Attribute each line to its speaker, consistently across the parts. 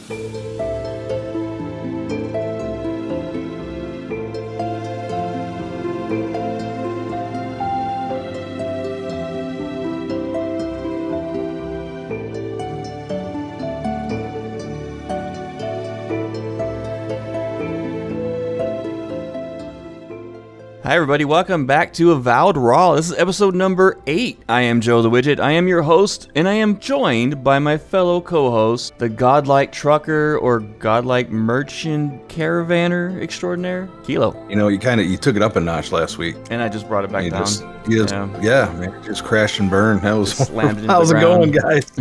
Speaker 1: Hi everybody, welcome back to Avowed RAW. This is episode number 8. I am Joe the Wigit. I am your host, and I am joined by my fellow co-host, the Godlike trucker or Godlike merchant caravaner extraordinaire, Kilo.
Speaker 2: You know, you took it up a notch last week.
Speaker 1: And I just brought it back down.
Speaker 2: Yeah, man, just crashed and burned.
Speaker 1: How's
Speaker 2: it going, guys?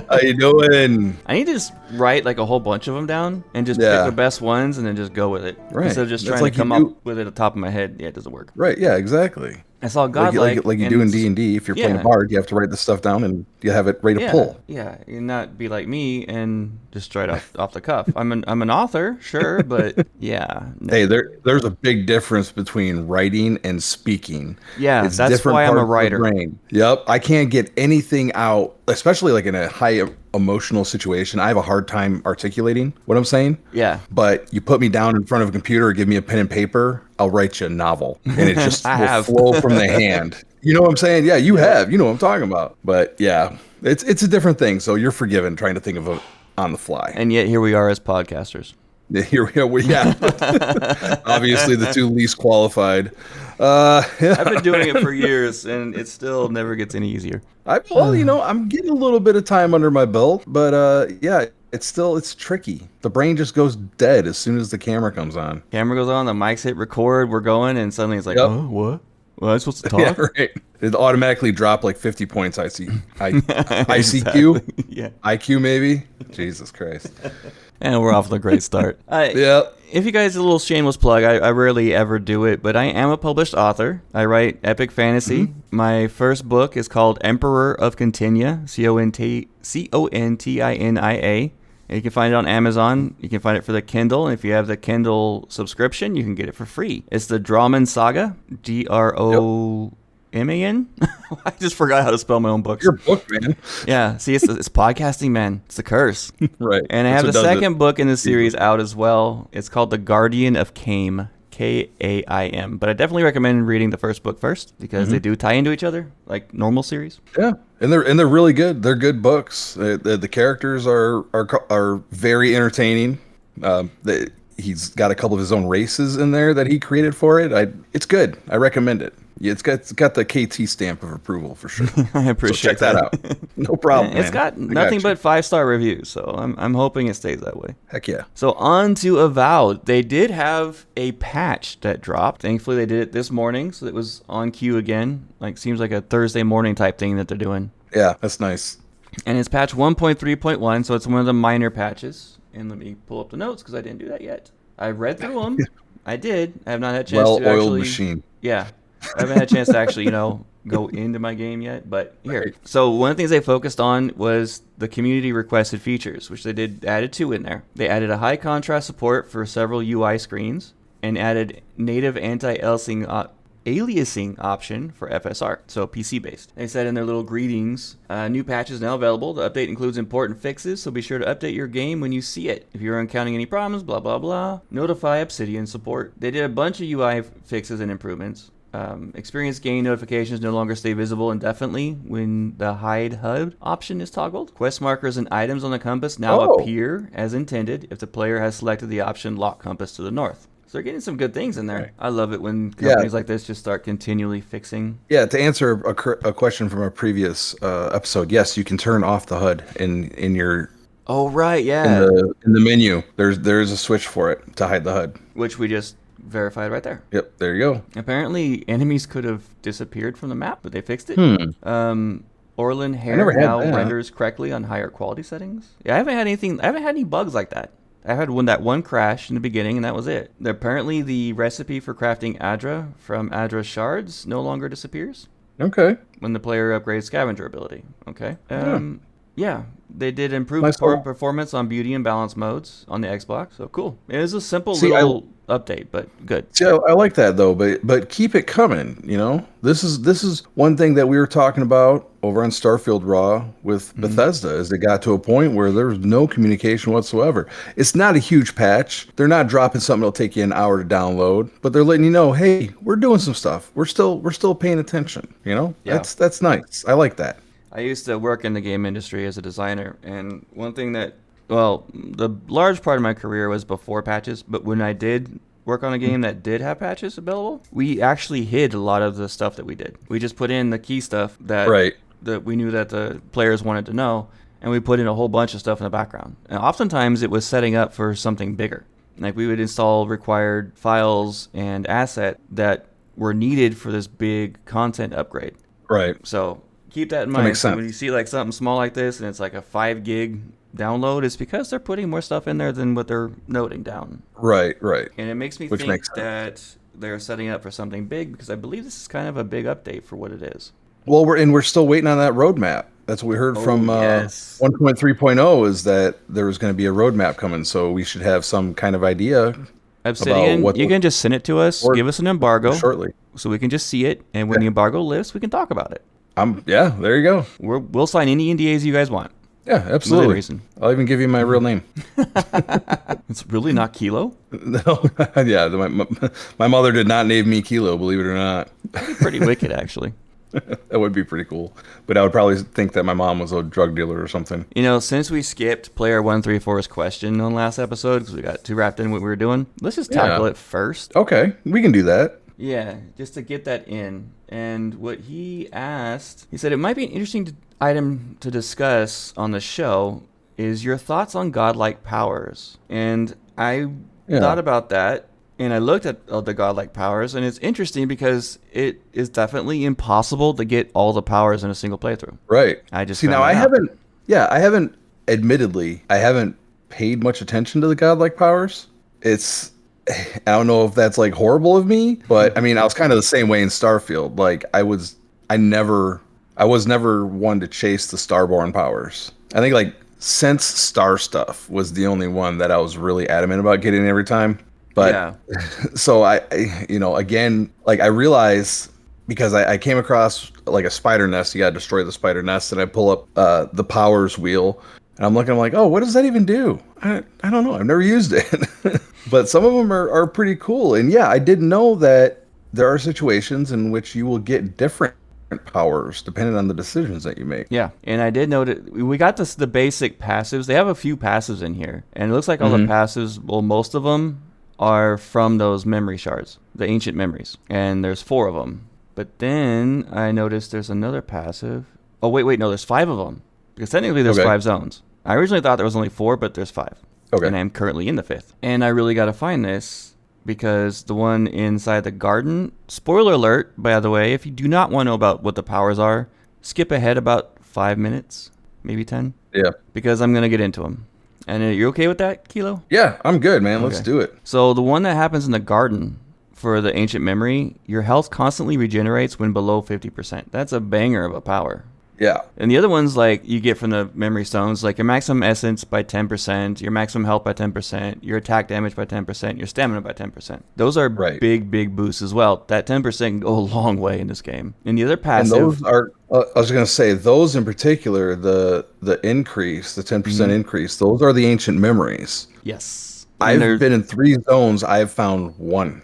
Speaker 2: How you doing?
Speaker 1: I need to just write like a whole bunch of them down and just pick the best ones and then just go with it.
Speaker 2: Right.
Speaker 1: Instead of just trying to come up with it at the top of my head. Yeah, it doesn't work.
Speaker 2: Right, yeah, exactly.
Speaker 1: I saw Godlike.
Speaker 2: Like you do in D&D. If you're playing hard, you have to write the stuff down and you have it ready to pull.
Speaker 1: Yeah, you not be like me and just straight off the cuff. I'm an author, sure, but yeah. No.
Speaker 2: Hey, there's a big difference between writing and speaking.
Speaker 1: Yeah, that's why I'm a writer.
Speaker 2: Yep, I can't get anything out, especially like in a high emotional situation. I have a hard time articulating what I'm saying.
Speaker 1: Yeah.
Speaker 2: But you put me down in front of a computer or give me a pen and paper, I'll write you a novel. And it just will flow from the hand. You know what I'm saying? Yeah, you have. You know what I'm talking about. But yeah, it's a different thing. So you're forgiven trying to think of it on the fly.
Speaker 1: And yet here we are as podcasters.
Speaker 2: Yeah, here we are. Yeah. Obviously the two least qualified. I've
Speaker 1: been doing it for years, and it still never gets any easier.
Speaker 2: I'm getting a little bit of time under my belt, but yeah, it's tricky. The brain just goes dead as soon as the camera comes on.
Speaker 1: Camera goes on, the mics hit record, we're going, and suddenly it's like, oh, what? Well, I'm supposed to talk?
Speaker 2: Yeah, right. It automatically dropped like 50 points ICQ.
Speaker 1: Yeah.
Speaker 2: IQ maybe? Jesus Christ.
Speaker 1: And we're off to a great start.
Speaker 2: Yeah.
Speaker 1: If you guys, a little shameless plug, I rarely ever do it, but I am a published author. I write epic fantasy. Mm-hmm. My first book is called Emperor of Continia, Continia. And you can find it on Amazon. You can find it for the Kindle. And if you have the Kindle subscription, you can get it for free. It's the Drawman Saga, Droman. I just forgot how to spell my own books.
Speaker 2: Your book, man.
Speaker 1: Yeah. See, it's podcasting, man. It's the curse.
Speaker 2: Right.
Speaker 1: And I have the second book in the series out as well. It's called The Guardian of Kaim. Kaim. But I definitely recommend reading the first book first because they do tie into each other like normal series.
Speaker 2: Yeah. And they're really good. They're good books. The characters are very entertaining. He's got a couple of his own races in there that he created for it. It's good. I recommend it. Yeah, it's got the KT stamp of approval for sure.
Speaker 1: I appreciate
Speaker 2: that out. No problem.
Speaker 1: It's got nothing but 5-star reviews, so I'm hoping it stays that way.
Speaker 2: Heck yeah.
Speaker 1: So on to Avowed. They did have a patch that dropped. Thankfully, they did it this morning, so it was on cue again. Seems like a Thursday morning type thing that they're doing.
Speaker 2: Yeah, that's nice.
Speaker 1: And it's patch 1.3.1, so it's one of the minor patches. And let me pull up the notes because I didn't do that yet. I read through them. I did. I have not had a chance to actually.
Speaker 2: Well-oiled machine.
Speaker 1: Yeah. I haven't had a chance to actually, go into my game yet, but here. Right. So one of the things they focused on was the community requested features, which they added 2 in there. They added a high contrast support for several UI screens and added native anti-aliasing option for FSR, so PC based. They said in their little greetings, new patch is now available. The update includes important fixes, so be sure to update your game when you see it. If you're encountering any problems, blah blah blah, notify Obsidian support. They did a bunch of UI fixes and improvements. Experience gain notifications no longer stay visible indefinitely when the hide HUD option is toggled. Quest markers and items on the compass now appear as intended if the player has selected the option lock compass to the north. So they're getting some good things in there. Right. I love it when companies like this just start continually fixing.
Speaker 2: Yeah, to answer a question from a previous episode, yes, you can turn off the HUD in your...
Speaker 1: Oh, right, yeah.
Speaker 2: In the menu, there's a switch for it to hide the HUD.
Speaker 1: Which we just verified right there.
Speaker 2: Yep, there you go.
Speaker 1: Apparently, enemies could have disappeared from the map, but they fixed it. Orlin hair now renders correctly on higher quality settings. Yeah, I haven't had any bugs like that. I had that one crash in the beginning, and that was it. Apparently, the recipe for crafting Adra from Adra shards no longer disappears.
Speaker 2: Okay.
Speaker 1: When the player upgrades scavenger ability. Okay. Yeah, they did improve performance on beauty and balance modes on the Xbox. So cool. It is a simple little update, but good.
Speaker 2: See, I like that though, but keep it coming. This is one thing that we were talking about over on Starfield Raw with Bethesda. Is it got to a point where there was no communication whatsoever. It's not a huge patch. They're not dropping something that'll take you an hour to download, but they're letting you know, hey, we're doing some stuff. We're still paying attention.
Speaker 1: Yeah.
Speaker 2: That's nice. I like that.
Speaker 1: I used to work in the game industry as a designer, and one thing that, well, the large part of my career was before patches, but when I did work on a game that did have patches available, we actually hid a lot of the stuff that we did. We just put in the key stuff that
Speaker 2: Right.
Speaker 1: that we knew that the players wanted to know, and we put in a whole bunch of stuff in the background. And oftentimes it was setting up for something bigger. Like we would install required files and asset that were needed for this big content upgrade.
Speaker 2: Right.
Speaker 1: So keep that in
Speaker 2: That
Speaker 1: mind.
Speaker 2: makes
Speaker 1: So
Speaker 2: sense.
Speaker 1: when you see like something small like this and it's like a 5 gig download, it's because they're putting more stuff in there than what they're noting down.
Speaker 2: Right. Right.
Speaker 1: And it makes me
Speaker 2: Which
Speaker 1: think
Speaker 2: makes sense.
Speaker 1: that they're setting up for something big, because I believe this is kind of a big update for what it is.
Speaker 2: Well, we're still waiting on that roadmap. That's what we heard from
Speaker 1: Yes.
Speaker 2: 1.3.0 is that there was going to be a roadmap coming, so we should have some kind of idea
Speaker 1: Obsidian,
Speaker 2: what
Speaker 1: you can just send it to us,
Speaker 2: or-
Speaker 1: give us an embargo,
Speaker 2: shortly.
Speaker 1: so we can just see it, and when the embargo lifts, we can talk about it.
Speaker 2: Yeah, there you go.
Speaker 1: We'll sign any NDAs you guys want.
Speaker 2: Yeah,
Speaker 1: Within
Speaker 2: absolutely.
Speaker 1: reason.
Speaker 2: I'll even give you my real name.
Speaker 1: It's really not Kilo.
Speaker 2: No, yeah, my mother did not name me Kilo, believe it or not.
Speaker 1: Pretty wicked, actually.
Speaker 2: That would be pretty cool. But I would probably think that my mom was a drug dealer or something.
Speaker 1: Since we skipped player 134's question on last episode because we got too wrapped in what we were doing, let's just tackle it first.
Speaker 2: Okay, we can do that.
Speaker 1: Yeah, just to get that in. And what he asked, he said it might be an interesting item to discuss on the show is your thoughts on godlike powers. And I thought about that, and I looked at the godlike powers, and it's interesting because it is definitely impossible to get all the powers in a single playthrough.
Speaker 2: Right.
Speaker 1: I just
Speaker 2: see now.
Speaker 1: found that out.
Speaker 2: I haven't. Admittedly, I haven't paid much attention to the godlike powers. I don't know if that's like horrible of me, but I mean, I was kind of the same way in Starfield. Like I was never one to chase the Starborn powers. I think like Sense Star stuff was the only one that I was really adamant about getting every time. But
Speaker 1: Yeah.
Speaker 2: so I again, like I realize because I came across like a spider nest, you got to destroy the spider nest, and I pull up the powers wheel, and I'm like, oh, what does that even do? I don't know. I've never used it. But some of them are pretty cool. And yeah, I didn't know that there are situations in which you will get different powers depending on the decisions that you make.
Speaker 1: Yeah, and I did note it. We got the basic passives. They have a few passives in here, and it looks like all the passives, well, most of them are from those memory shards, the ancient memories, and there's 4 of them. But then I noticed there's another passive. Oh, wait, no, there's 5 of them, because technically there's 5 zones. I originally thought there was only 4, but there's 5.
Speaker 2: Okay.
Speaker 1: And I'm currently in the 5th. And I really got to find this because the one inside the garden, spoiler alert, by the way, if you do not want to know about what the powers are, skip ahead about 5 minutes, maybe 10.
Speaker 2: Yeah.
Speaker 1: Because I'm going to get into them. And you're okay with that, Kilo?
Speaker 2: Yeah, I'm good, man. Let's do it.
Speaker 1: So the one that happens in the garden for the ancient memory, your health constantly regenerates when below 50%. That's a banger of a power.
Speaker 2: Yeah.
Speaker 1: And the other ones, like, you get from the memory stones, like your maximum essence by 10%, your maximum health by 10%, your attack damage by 10%, your stamina by 10%. Those are big boosts as well. That 10% can go a long way in this game. And the other passive...
Speaker 2: And those are, I was going to say, those in particular, the increase, the 10% increase, those are the ancient memories.
Speaker 1: Yes.
Speaker 2: I've been in 3 zones. I've found 1.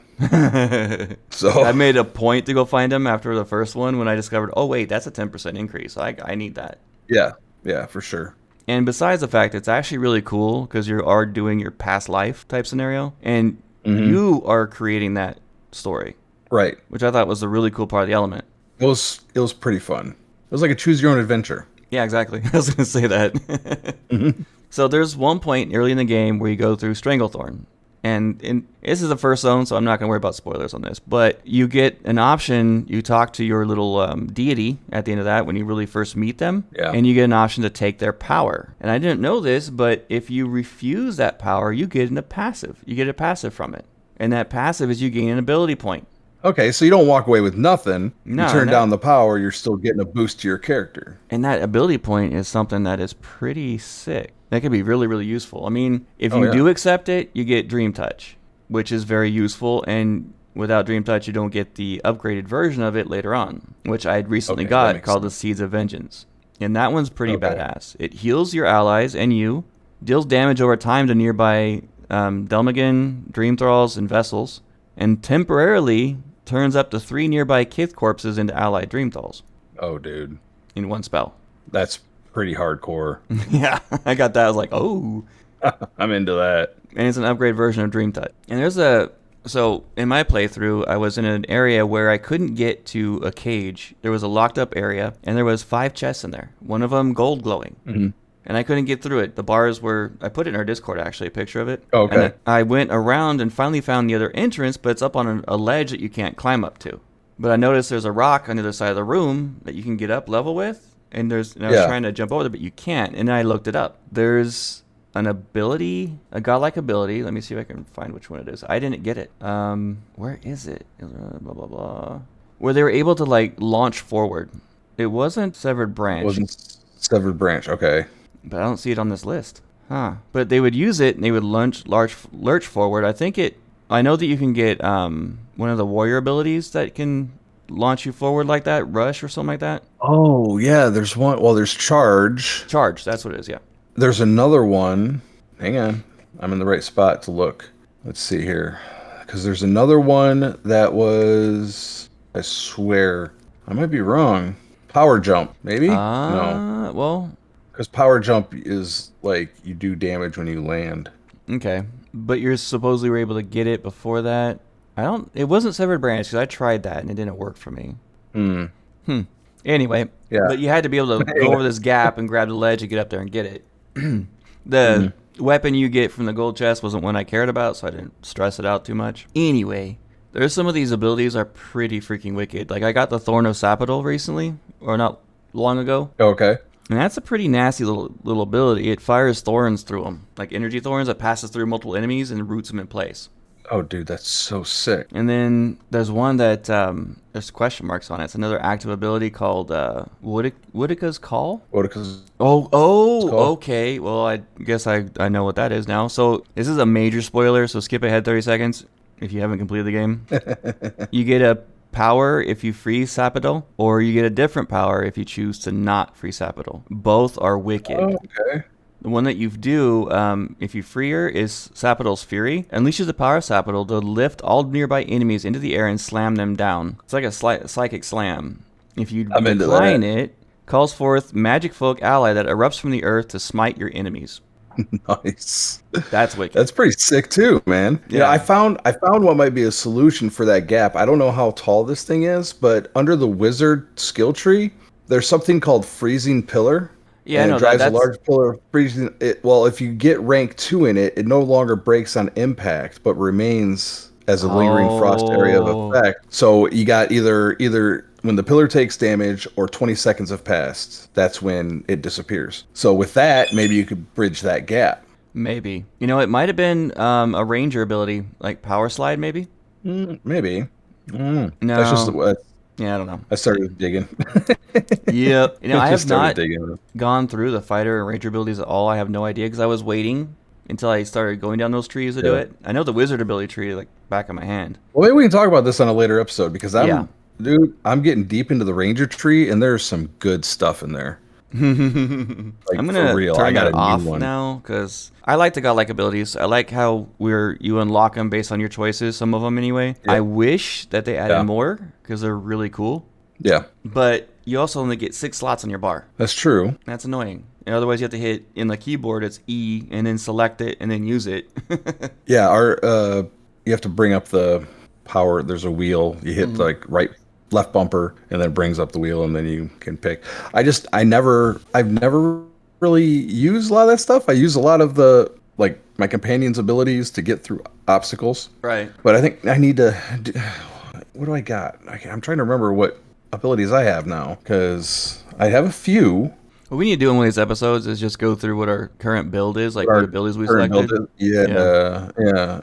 Speaker 2: So
Speaker 1: I made a point to go find them after the first one when I discovered, oh, wait, that's a 10% increase. I need that.
Speaker 2: Yeah, for sure.
Speaker 1: And besides the fact it's actually really cool because you are doing your past life type scenario, and you are creating that story.
Speaker 2: Right.
Speaker 1: Which I thought was a really cool part of the element.
Speaker 2: It was pretty fun. It was like a choose your own adventure.
Speaker 1: Yeah, exactly. I was going to say that. So there's one point early in the game where you go through Stranglethorn. And this is the first zone, so I'm not going to worry about spoilers on this. But you get an option. You talk to your little deity at the end of that when you really first meet them.
Speaker 2: Yeah.
Speaker 1: And you get an option to take their power. And I didn't know this, but if you refuse that power, you get a passive. You get a passive from it. And that passive is you gain an ability point.
Speaker 2: Okay, so you don't walk away with nothing.
Speaker 1: No,
Speaker 2: you turn down the power, you're still getting a boost to your character.
Speaker 1: And that ability point is something that is pretty sick. That could be really, really useful. I mean, if you do accept it, you get Dream Touch. which is very useful. And without Dream Touch, you don't get the upgraded version of it later on, which I had recently got called the Seeds of Vengeance. And that one's pretty badass. It heals your allies and you, deals damage over time to nearby Delmagan, Dream Thralls, and Vessels, and temporarily turns up to 3 nearby Kith corpses into allied Dream Thralls.
Speaker 2: Oh, dude.
Speaker 1: In one spell.
Speaker 2: That's pretty hardcore.
Speaker 1: Yeah, I got that. I was like, oh.
Speaker 2: I'm into that.
Speaker 1: And it's an upgrade version of Dream Touch. And so in my playthrough, I was in an area where I couldn't get to a cage. There was a locked up area, and there was 5 chests in there. One of them gold glowing.
Speaker 2: Mm-hmm.
Speaker 1: And I couldn't get through it. The bars were, I put it in our Discord actually, a picture of it.
Speaker 2: Okay.
Speaker 1: And I went around and finally found the other entrance, but it's up on a ledge that you can't climb up to. But I noticed there's a rock on the other side of the room that you can get up level with. And I was trying to jump over there, but you can't. And then I looked it up. There's an ability, a godlike ability. Let me see if I can find which one it is. I didn't get it. Where is it? Blah, blah, blah. Where they were able to, like, launch forward. It wasn't Severed Branch.
Speaker 2: It wasn't Severed Branch, okay.
Speaker 1: But I don't see it on this list. Huh. But they would use it, and they would lurch forward. I know that you can get one of the warrior abilities that can launch you forward like that, rush or something like that.
Speaker 2: Oh, yeah, there's one. Well, there's Charge.
Speaker 1: Charge, that's what it is, yeah.
Speaker 2: There's another one. Hang on. I'm in the right spot to look. Let's see here. Because there's another one that was, I swear, I might be wrong. Power Jump, maybe? No.
Speaker 1: Well.
Speaker 2: Because Power Jump is like you do damage when you land.
Speaker 1: Okay. But you're supposedly were able to get it before that. It wasn't Severed Branch because I tried that and it didn't work for me. Anyway. Yeah. But you had to be able to go over this gap and grab the ledge and get up there and get it. The weapon you get from the gold chest wasn't one I cared about, so I didn't stress it out too much. Anyway, there's some of these abilities are pretty freaking wicked. Like I got the Thorn of Sapodil recently, or not long ago.
Speaker 2: Okay.
Speaker 1: And that's a pretty nasty little ability. It fires thorns through them, like energy thorns that passes through multiple enemies and roots them in place.
Speaker 2: Oh, dude, that's so sick.
Speaker 1: And then there's one that there's question marks on it. It's another active ability called Woodika's Call.
Speaker 2: Woodika's.
Speaker 1: Okay. Well, I guess I know what that is now. So this is a major spoiler. So skip ahead 30 seconds if you haven't completed the game. You get a power if you free Sapodil, or you get a different power if you choose to not free Sapodil. Both are wicked.
Speaker 2: Oh, okay.
Speaker 1: The one that you do, if you free her, is Sapodil's Fury. Unleashes the power of Sapodil to lift all nearby enemies into the air and slam them down. It's like a psychic slam. If you decline it, calls forth magic folk ally that erupts from the earth to smite your enemies.
Speaker 2: Nice.
Speaker 1: That's wicked.
Speaker 2: That's pretty sick too, man. Yeah, I found what might be a solution for that gap. I don't know how tall this thing is, but under the wizard skill tree, there's something called Freezing Pillar.
Speaker 1: Yeah,
Speaker 2: and it drives a large pillar of freezing. Well, if you get rank 2 in it, it no longer breaks on impact, but remains as a lingering frost area of effect. So you got either when the pillar takes damage or 20 seconds have passed, that's when it disappears. So with that, maybe you could bridge that gap.
Speaker 1: Maybe. You know, it might have been a ranger ability, like Power Slide, maybe?
Speaker 2: Maybe.
Speaker 1: No.
Speaker 2: That's just
Speaker 1: yeah, I don't know.
Speaker 2: I started digging.
Speaker 1: Yep. You know, I have not gone through the fighter and ranger abilities at all. I have no idea because I was waiting until I started going down those trees to do it. I know the wizard ability tree like back of my hand.
Speaker 2: Well, maybe we can talk about this on a later episode because dude, I'm getting deep into the ranger tree and there's some good stuff in there. Like,
Speaker 1: I'm gonna turn that off now because I like the godlike abilities. I like how you unlock them based on your choices. Some of them anyway. Yeah. I wish that they added more because they're really cool. Yeah. But you also only get 6 slots on your bar.
Speaker 2: That's true.
Speaker 1: That's annoying. And otherwise, you have to hit in the keyboard. It's E and then select it and then use it.
Speaker 2: Yeah. You have to bring up the power. There's a wheel. You hit like left bumper and then it brings up the wheel and then you can pick. I've never really used a lot of that stuff. I use a lot of my companion's abilities to get through obstacles. Right. But I think I need to what do I got? I'm trying to remember what abilities I have now because I have a few.
Speaker 1: What we need to do in one of these episodes is just go through what our current build is, like what abilities we selected.
Speaker 2: Yeah,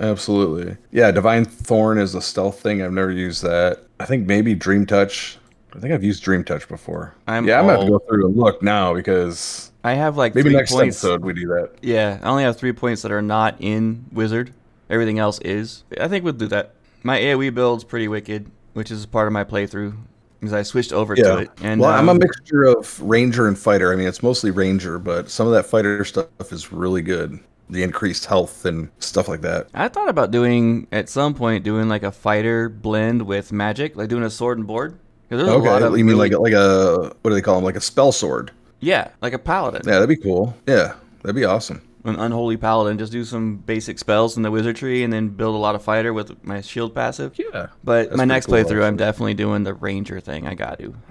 Speaker 2: absolutely. Yeah, Divine Thorn is a stealth thing. I've never used that. I think maybe Dream Touch. I think I've used Dream Touch before. I'm gonna have to go through and look now because
Speaker 1: I have like
Speaker 2: maybe
Speaker 1: 3
Speaker 2: next
Speaker 1: points.
Speaker 2: episode we do that.
Speaker 1: Yeah, I only have 3 points that are not in Wizard. Everything else is. I think we'll do that. My AoE build's pretty wicked, which is part of my playthrough because I switched over to it. And
Speaker 2: well, I'm a mixture of ranger and fighter. I mean, it's mostly ranger, but some of that fighter stuff is really good. The increased health and stuff like that.
Speaker 1: I thought about doing at some point like a fighter blend with magic, like doing a sword and board. There's a lot of
Speaker 2: you mean like a what do they call them? Like a spell sword?
Speaker 1: Yeah, like a paladin.
Speaker 2: Yeah, that'd be cool. Yeah, that'd be awesome.
Speaker 1: An unholy paladin, just do some basic spells in the wizard tree and then build a lot of fighter with my shield passive.
Speaker 2: Yeah.
Speaker 1: But my next playthrough, I'm definitely doing the ranger thing. I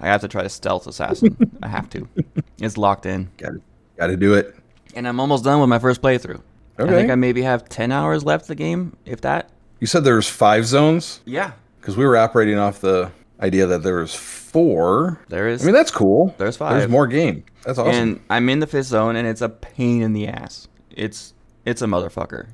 Speaker 1: have to try to stealth assassin. I have to. It's locked in.
Speaker 2: Got to do it.
Speaker 1: And I'm almost done with my first playthrough. Okay. I think I maybe have 10 hours left of the game, if that.
Speaker 2: You said there's 5 zones?
Speaker 1: Yeah.
Speaker 2: Because we were operating off the idea that there was 4.
Speaker 1: There is.
Speaker 2: I mean, that's cool.
Speaker 1: There's 5.
Speaker 2: There's more game. That's awesome.
Speaker 1: And I'm in the 5th zone, and it's a pain in the ass. It's a motherfucker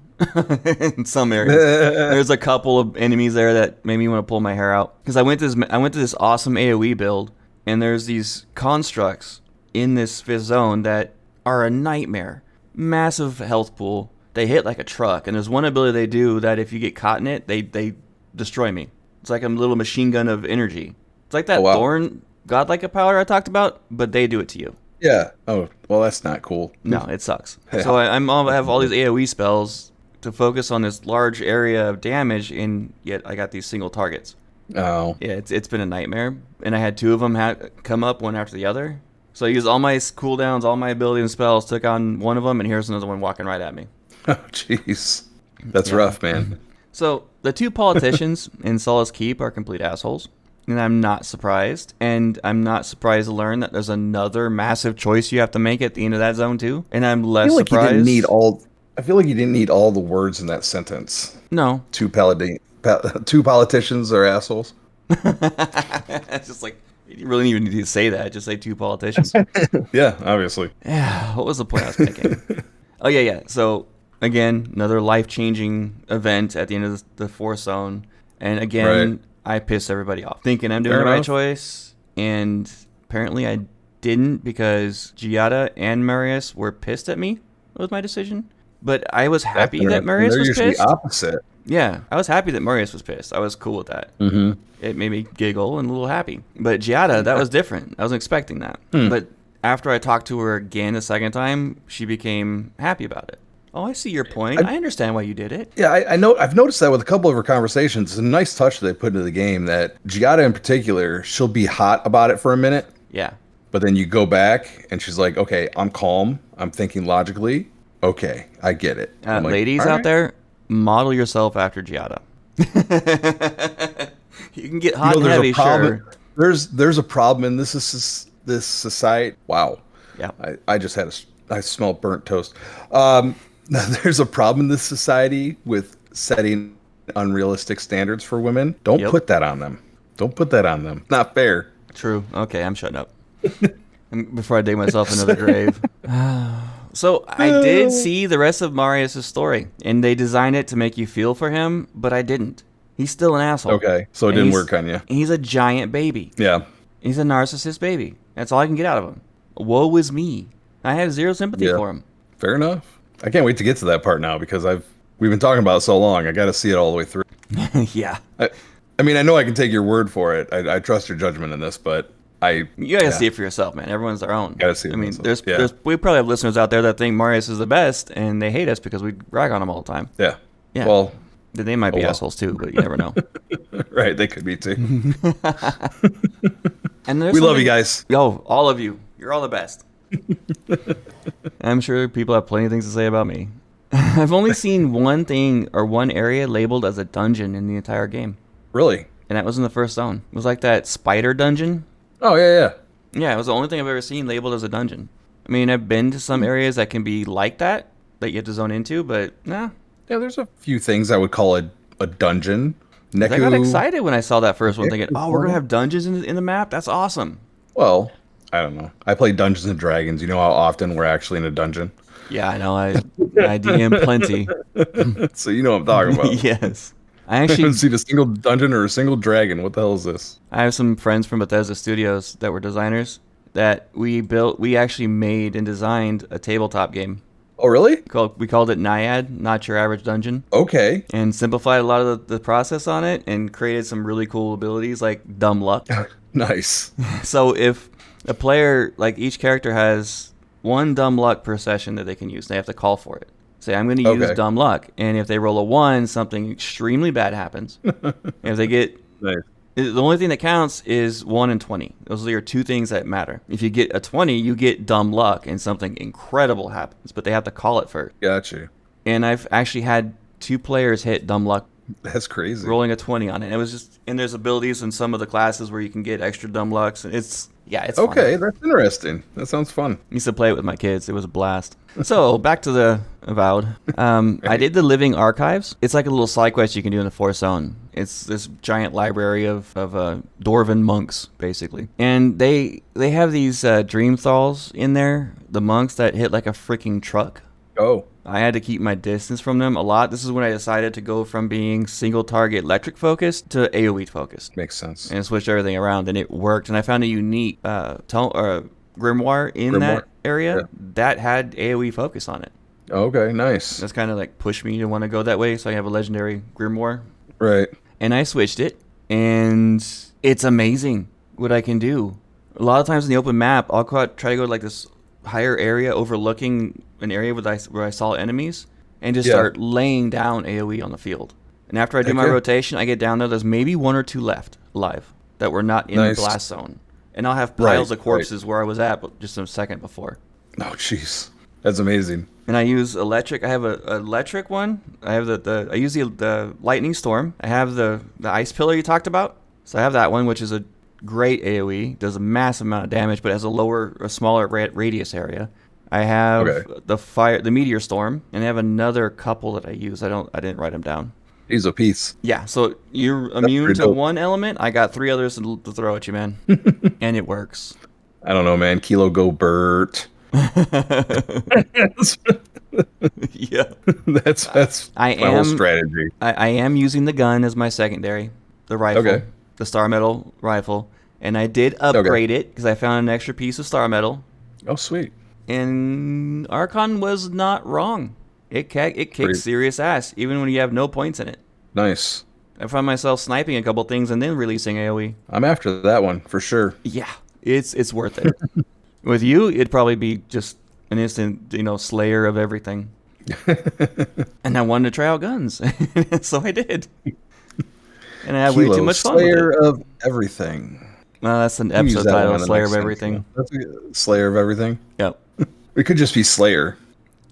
Speaker 1: in some areas. There's a couple of enemies there that made me want to pull my hair out. Because I went to this awesome AoE build, and there's these constructs in this 5th zone that are a nightmare. Massive health pool. They hit like a truck, and there's one ability they do that if you get caught in it, they destroy me. It's like a little machine gun of energy. It's like that Thorn Godlike power I talked about, but they do it to you.
Speaker 2: Yeah. Oh, well, that's not cool.
Speaker 1: No, it sucks. So I have all these AoE spells to focus on this large area of damage, and yet I got these single targets.
Speaker 2: Oh.
Speaker 1: Yeah, it's been a nightmare, and I had 2 of them come up one after the other. So I used all my cooldowns, all my ability and spells, took on one of them, and here's another one walking right at me.
Speaker 2: Oh, jeez. That's rough, man.
Speaker 1: So the 2 politicians in Solace Keep are complete assholes. And I'm not surprised. And I'm not surprised to learn that there's another massive choice you have to make at the end of that zone too. And I'm less surprised.
Speaker 2: I feel like you didn't need all the words in that sentence.
Speaker 1: No.
Speaker 2: 2 politicians are assholes.
Speaker 1: It's just like, you really even need to say that. Just say 2 politicians.
Speaker 2: Yeah, obviously.
Speaker 1: Yeah. What was the point I was making? Oh, yeah. So, again, another life-changing event at the end of the 4th zone. And again, I pissed everybody off, thinking I'm doing the right choice. And apparently I didn't, because Giada and Marius were pissed at me with my decision. But I was happy that Marius was pissed.
Speaker 2: They're usually opposite.
Speaker 1: Yeah, I was happy that Marius was pissed. I was cool with that.
Speaker 2: Mm-hmm.
Speaker 1: It made me giggle and a little happy. But Giada, that was different. I wasn't expecting that. But after I talked to her again a second time, she became happy about it. Oh, I see your point. I understand why you did it.
Speaker 2: Yeah, I know. I've noticed that with a couple of her conversations. It's a nice touch they put into the game that Giada in particular, she'll be hot about it for a minute.
Speaker 1: Yeah.
Speaker 2: But then you go back and she's like, okay, I'm calm. I'm thinking logically. Okay, I get it.
Speaker 1: Like, ladies out there, model yourself after Giada. You can get hot and heavy, sure.
Speaker 2: There's a problem in this society. Wow.
Speaker 1: Yeah.
Speaker 2: I smell burnt toast. There's a problem in this society with setting unrealistic standards for women. Don't put that on them. Don't put that on them. Not fair.
Speaker 1: True. Okay, I'm shutting up. Before I dig myself another grave. So I did see the rest of Marius' story, and they designed it to make you feel for him, but I didn't. He's still an asshole.
Speaker 2: Okay, so it didn't work on you.
Speaker 1: He's a giant baby.
Speaker 2: Yeah.
Speaker 1: He's a narcissist baby. That's all I can get out of him. Woe is me. I have zero sympathy for him.
Speaker 2: Fair enough. I can't wait to get to that part now, because we've been talking about it so long. I got to see it all the way through.
Speaker 1: Yeah.
Speaker 2: I mean, I know I can take your word for it. I trust your judgment in this, but
Speaker 1: you gotta see it for yourself, man. Everyone's their own.
Speaker 2: Gotta see it.
Speaker 1: I mean, we probably have listeners out there that think Marius is the best, and they hate us because we rag on him all the time.
Speaker 2: Yeah.
Speaker 1: Yeah.
Speaker 2: Well,
Speaker 1: they might be assholes too, but you never know.
Speaker 2: Right, they could be too.
Speaker 1: And
Speaker 2: we love you guys.
Speaker 1: Yo, all of you. You're all the best. I'm sure people have plenty of things to say about me. I've only seen one thing or one area labeled as a dungeon in the entire game.
Speaker 2: Really?
Speaker 1: And that was in the first zone. It was like that spider dungeon.
Speaker 2: Oh, yeah.
Speaker 1: Yeah, it was the only thing I've ever seen labeled as a dungeon. I mean, I've been to some areas that can be like that you have to zone into, but nah.
Speaker 2: Yeah, there's a few things I would call a dungeon.
Speaker 1: I got excited when I saw that first one, thinking, oh, we're going to have dungeons in the map? That's awesome.
Speaker 2: Well, I don't know. I play Dungeons and Dragons. You know how often we're actually in a dungeon?
Speaker 1: Yeah, I know. I DM plenty.
Speaker 2: So you know what I'm talking about.
Speaker 1: Yes. I
Speaker 2: haven't seen a single dungeon or a single dragon. What the hell is this?
Speaker 1: I have some friends from Bethesda Studios that were designers that we actually made and designed a tabletop game.
Speaker 2: Oh, really?
Speaker 1: We called it Naiad, not your average dungeon,
Speaker 2: Okay.
Speaker 1: and simplified a lot of the process on it and created some really cool abilities like dumb luck.
Speaker 2: Nice.
Speaker 1: So if a player, like each character has one dumb luck per session that they can use, they have to call for it. Say, I'm going to use
Speaker 2: Okay.
Speaker 1: dumb luck, and if they roll a 1, something extremely bad happens. If they get
Speaker 2: Nice.
Speaker 1: the only thing that counts is 1 and 20. Those are your two things that matter. If you get a 20, you get dumb luck and something incredible happens, but they have to call it first.
Speaker 2: Gotcha.
Speaker 1: And I've actually had 2 players hit dumb luck
Speaker 2: That's crazy.
Speaker 1: rolling a 20 on it. It was just, and there's abilities in some of the classes where you can get extra dumb lucks, and it's
Speaker 2: Okay,
Speaker 1: fun.
Speaker 2: that's interesting. That sounds fun.
Speaker 1: I used to play it with my kids. It was a blast. So back to the Avowed. I did the Living Archives. It's like a little side quest you can do in the Fourth Zone. It's this giant library of Dwarven monks, basically. And they have these dream thalls in there, the monks that hit like a freaking truck.
Speaker 2: Oh,
Speaker 1: I had to keep my distance from them a lot. This is when I decided to go from being single target electric focused to AoE focused.
Speaker 2: makes sense.
Speaker 1: And switched everything around, and it worked. And I found a unique grimoire in that area that had AoE focus on it.
Speaker 2: Okay, nice.
Speaker 1: That's kind of like pushed me to want to go that way. So I have a legendary grimoire,
Speaker 2: Right.
Speaker 1: and I switched it, and it's amazing what I can do. A lot of times in the open map, I'll try to go to like this higher area overlooking an area where I saw enemies, and just start laying down AoE on the field. And after I do my rotation, I get down there. There's maybe 1 or 2 left alive that were not in the blast zone. And I'll have piles of corpses where I was at just a second before.
Speaker 2: Oh, jeez. That's amazing.
Speaker 1: And I use electric. I have an electric one. I have I use the lightning storm. I have the ice pillar you talked about. So I have that one, which is a great AoE. Does a massive amount of damage, but has a smaller radius area. I have the meteor storm, and I have another couple that I use. I didn't write them down.
Speaker 2: He's a piece.
Speaker 1: Yeah, so you're immune to one element. I got 3 others to throw at you, man. And it works.
Speaker 2: I don't know, man. Kilo go Bert.
Speaker 1: Yeah.
Speaker 2: That's my whole strategy.
Speaker 1: I am using the gun as my secondary. The rifle.
Speaker 2: Okay.
Speaker 1: The Star Metal rifle. And I did upgrade it because I found an extra piece of Star Metal.
Speaker 2: Oh, sweet.
Speaker 1: And Archon was not wrong. It kicks serious ass, even when you have no points in it.
Speaker 2: Nice.
Speaker 1: I found myself sniping a couple things and then releasing AoE.
Speaker 2: I'm after that one for sure.
Speaker 1: Yeah, it's worth it. With you, it'd probably be just an instant, slayer of everything. And I wanted to try out guns, so I did. And I had way too much fun with it.
Speaker 2: Slayer of everything.
Speaker 1: That's an episode title, Slayer of Everything.
Speaker 2: That's Slayer of everything.
Speaker 1: Yep.
Speaker 2: It could just be Slayer.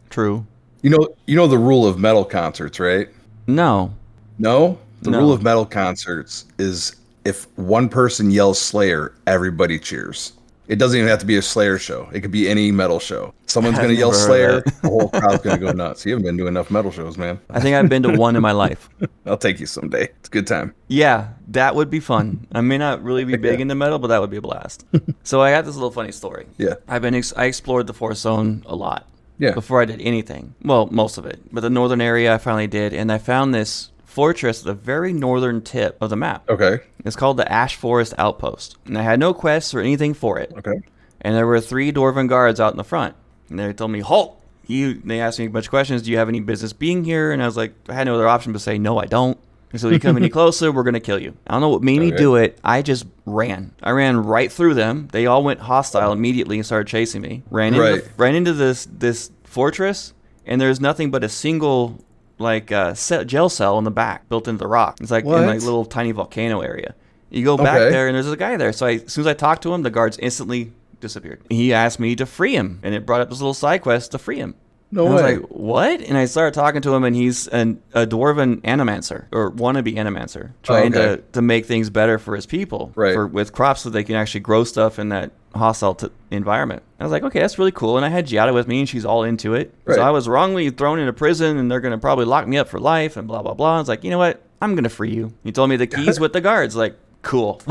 Speaker 1: True.
Speaker 2: You know the rule of metal concerts, right?
Speaker 1: No.
Speaker 2: No? The rule of metal concerts is if one person yells Slayer, everybody cheers. It doesn't even have to be a Slayer show. It could be any metal show. Someone's going to yell Slayer, the whole crowd's going to go nuts. You haven't been doing enough metal shows, man.
Speaker 1: I think I've been to one in my life.
Speaker 2: I'll take you someday. It's a good time.
Speaker 1: Yeah, that would be fun. I may not really be big into metal, but that would be a blast. So I got this little funny story.
Speaker 2: Yeah.
Speaker 1: I explored the Fourth Zone a lot.
Speaker 2: Yeah.
Speaker 1: Before I did anything. Well, most of it. But the northern area I finally did, and I found this fortress at the very northern tip of the map.
Speaker 2: Okay.
Speaker 1: It's called the Ash Forest Outpost. And I had no quests or anything for it.
Speaker 2: Okay.
Speaker 1: And there were 3 Dwarven guards out in the front. And they told me, halt! They asked me a bunch of questions. Do you have any business being here? And I was like, I had no other option but say, no, I don't. And so if you come any closer, we're going to kill you. I don't know what made me do it. I just ran. I ran right through them. They all went hostile immediately and started chasing me. Ran into this fortress, and there's nothing but a single gel cell in the back built into the rock. It's like in a little tiny volcano area. You go back there, and there's a guy there. So as soon as I talked to him, the guards instantly disappeared. He asked me to free him, and it brought up this little side quest to free him.
Speaker 2: No way.
Speaker 1: I was like, what? And I started talking to him, and he's a dwarven animancer, or wannabe animancer, trying to make things better for his people, with crops so they can actually grow stuff in that hostile environment. I was like, okay, that's really cool. And I had Giada with me, and she's all into it. Right. So I was wrongly thrown into prison, and they're going to probably lock me up for life, and blah, blah, blah. I was like, you know what? I'm going to free you. He told me the keys with the guards. Like, cool.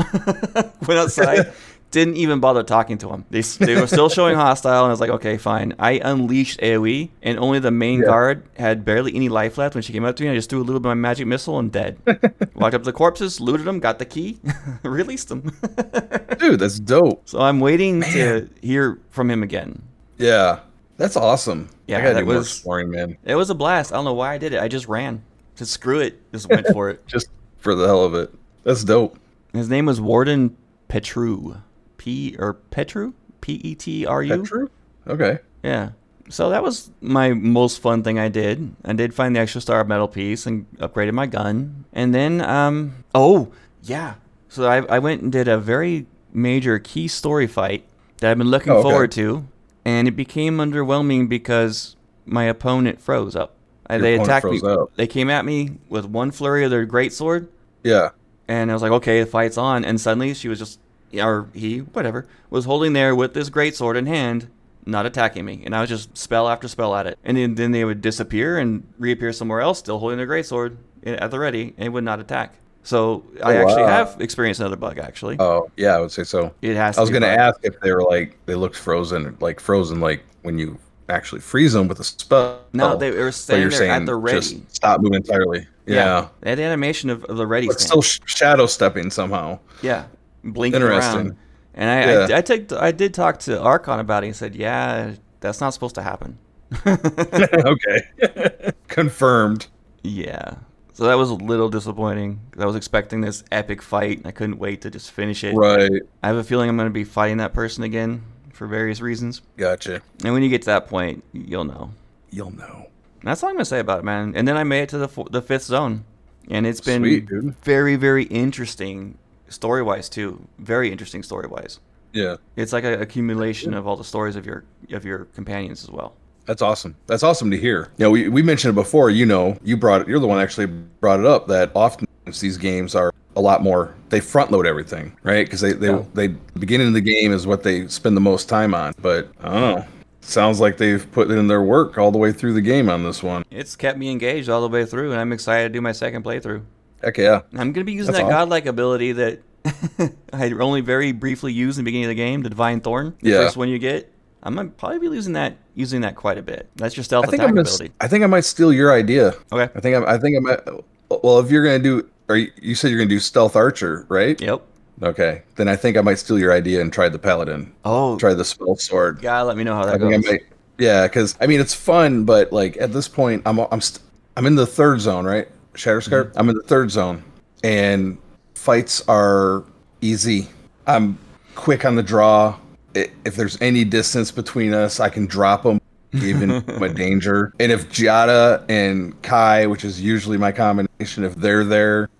Speaker 1: Went outside. Didn't even bother talking to him. They were still showing hostile, and I was like, okay, fine. I unleashed AoE, and only the main guard had barely any life left when she came up to me. I just threw a little bit of my magic missile and dead. Walked up to the corpses, looted them, got the key, released them.
Speaker 2: Dude, that's dope.
Speaker 1: So I'm waiting to hear from him again.
Speaker 2: Yeah. That's awesome. I
Speaker 1: Yeah,
Speaker 2: gotta
Speaker 1: that
Speaker 2: do more
Speaker 1: was
Speaker 2: exploring, man.
Speaker 1: it was a blast. I don't know why I did it. I just ran. Just screw it. Just went for it.
Speaker 2: Just for the hell of it. That's dope.
Speaker 1: His name was Warden Petru. Petru? Petru?
Speaker 2: Petru? Okay.
Speaker 1: Yeah. So that was my most fun thing I did. I did find the extra star metal piece and upgraded my gun. And then, oh, yeah. So I went and did a very major key story fight that I've been looking
Speaker 2: Oh,
Speaker 1: forward
Speaker 2: okay.
Speaker 1: to. And it became underwhelming because my opponent froze up.
Speaker 2: Your
Speaker 1: They
Speaker 2: opponent
Speaker 1: attacked me.
Speaker 2: froze up.
Speaker 1: They came at me with one flurry of their greatsword.
Speaker 2: Yeah.
Speaker 1: And I was like, okay, the fight's on. And suddenly she was just, or he, whatever, was holding there with this greatsword in hand, not attacking me. And I was just spell after spell at it. And then they would disappear and reappear somewhere else, still holding their greatsword at the ready, and it would not attack. So I actually
Speaker 2: wow.
Speaker 1: have experienced another bug, actually.
Speaker 2: Oh, yeah, I would say so.
Speaker 1: It has
Speaker 2: I
Speaker 1: to
Speaker 2: was
Speaker 1: be
Speaker 2: gonna
Speaker 1: bugged.
Speaker 2: ask if they were like they looked frozen like when you actually freeze them with a spell.
Speaker 1: No, they were
Speaker 2: But
Speaker 1: standing
Speaker 2: you're
Speaker 1: there at
Speaker 2: saying
Speaker 1: the
Speaker 2: just
Speaker 1: ready.
Speaker 2: stop moving entirely.
Speaker 1: Yeah.
Speaker 2: Yeah.
Speaker 1: They had the animation of the ready
Speaker 2: But
Speaker 1: stand.
Speaker 2: still shadow stepping somehow.
Speaker 1: Yeah, blinking around.
Speaker 2: Interesting.
Speaker 1: And
Speaker 2: Yeah.
Speaker 1: I did talk to Archon about it. He said, yeah, that's not supposed to happen.
Speaker 2: Okay. Confirmed.
Speaker 1: Yeah. So that was a little disappointing 'cause I was expecting this epic fight and I couldn't wait to just finish it.
Speaker 2: Right.
Speaker 1: I have a feeling I'm going to be fighting that person again for various reasons.
Speaker 2: Gotcha.
Speaker 1: And when you get to that point, you'll know.
Speaker 2: You'll know.
Speaker 1: That's all I'm going to say about it, man. And then I made it to the fifth zone. And it's been
Speaker 2: Sweet, dude.
Speaker 1: very, very interesting story-wise, too. Very interesting story-wise.
Speaker 2: Yeah.
Speaker 1: It's like an accumulation of all the stories of your companions as well.
Speaker 2: That's awesome. That's awesome to hear. You know, we mentioned it before, you're the one actually brought it up that often these games are a lot more, they front load everything, right? Because they the beginning of the game is what they spend the most time on. But I don't know. Sounds like they've put in their work all the way through the game on this one.
Speaker 1: It's kept me engaged all the way through, and I'm excited to do my second playthrough.
Speaker 2: Heck yeah.
Speaker 1: I'm going to be using
Speaker 2: That's
Speaker 1: that
Speaker 2: awesome.
Speaker 1: godlike ability that I only very briefly used in the beginning of the game, the Divine Thorn. The
Speaker 2: Yeah.
Speaker 1: first one you get. I'm going to probably be using that quite a bit. That's your stealth
Speaker 2: I think
Speaker 1: attack
Speaker 2: I'm gonna,
Speaker 1: ability.
Speaker 2: I think I might steal your idea.
Speaker 1: Okay.
Speaker 2: I think I might. Well, if you're gonna do, or you said you're gonna do stealth archer, right?
Speaker 1: Yep.
Speaker 2: Okay, then I think I might steal your idea and try the paladin.
Speaker 1: Oh,
Speaker 2: Try the spell sword.
Speaker 1: gotta let me know how
Speaker 2: I
Speaker 1: that
Speaker 2: think
Speaker 1: goes.
Speaker 2: I might. Yeah, because I mean it's fun, but like at this point, I'm in the third zone, right? Shatterscar.
Speaker 1: Mm-hmm.
Speaker 2: I'm in the third zone, and fights are easy. I'm quick on the draw. If there's any distance between us, I can drop them, even a danger. And if Giada and Kai, which is usually my combination, if they're there,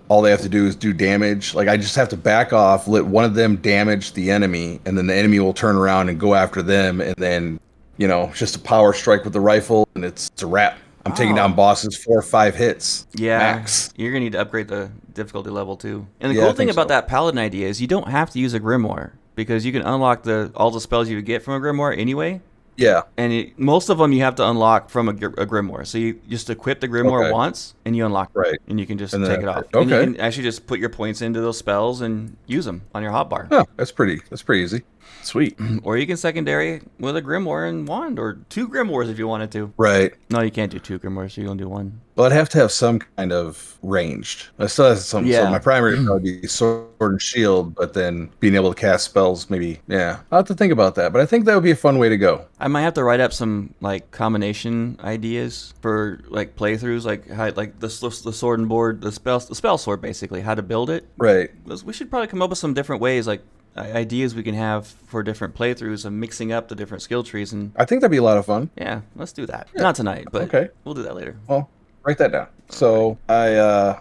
Speaker 2: all they have to do is do damage. Like I just have to back off, let one of them damage the enemy, and then the enemy will turn around and go after them, and then it's just a power strike with the rifle, and it's a wrap. I'm taking down bosses 4 or 5 hits.
Speaker 1: Yeah,
Speaker 2: Max.
Speaker 1: you're gonna need to upgrade the difficulty level too. And the
Speaker 2: Yeah, I
Speaker 1: cool thing
Speaker 2: think
Speaker 1: about
Speaker 2: so.
Speaker 1: that paladin idea is you don't have to use a grimoire because you can unlock all the spells you would get from a grimoire anyway.
Speaker 2: Yeah.
Speaker 1: And most of them you have to unlock from a grimoire. So you just equip the grimoire
Speaker 2: Okay.
Speaker 1: once and you unlock it.
Speaker 2: Right.
Speaker 1: And you can just
Speaker 2: And then
Speaker 1: take it off.
Speaker 2: okay.
Speaker 1: And you can actually just put your points into those spells and use them on your hotbar.
Speaker 2: Oh, that's pretty easy. Sweet.
Speaker 1: Or you can secondary with a grimoire and wand, or 2 grimoires if you wanted to.
Speaker 2: Right.
Speaker 1: No, you can't do 2 grimoires, so you can do 1.
Speaker 2: Well, I'd have to have some kind of ranged. I still have some.
Speaker 1: Yeah.
Speaker 2: So my primary would be sword and shield, but then being able to cast spells, maybe. Yeah, I'll have to think about that. But I think that would be a fun way to go.
Speaker 1: I might have to write up some like combination ideas for like playthroughs, like how, like the sword and board, the spell sword, basically how to build it.
Speaker 2: Right.
Speaker 1: We should probably come up with some different ways, like ideas we can have for different playthroughs of mixing up the different skill trees. And
Speaker 2: I think that'd be a lot of fun.
Speaker 1: yeah, let's do that. Not tonight, but
Speaker 2: Okay.
Speaker 1: we'll do that later.
Speaker 2: Well, write that down. So I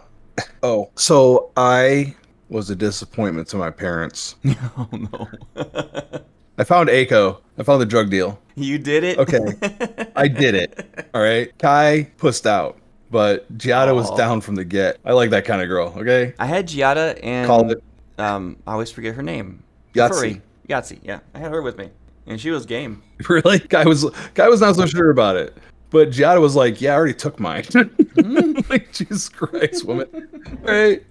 Speaker 2: was a disappointment to my parents.
Speaker 1: Oh no.
Speaker 2: I found Aiko. I found the drug deal.
Speaker 1: You did it?
Speaker 2: Okay. I did it. All right. Kai pussed out, but Giada was
Speaker 1: Aw.
Speaker 2: down from the get. I like that kind of girl. Okay.
Speaker 1: I had Giada and
Speaker 2: Called it.
Speaker 1: I always forget her name.
Speaker 2: Yahtzee.
Speaker 1: Furry. Yahtzee, yeah. I had her with me. And she was game.
Speaker 2: Really? Guy was not so sure about it. But Giada was like, yeah, I already took mine. Like, Jesus Christ, woman. Right?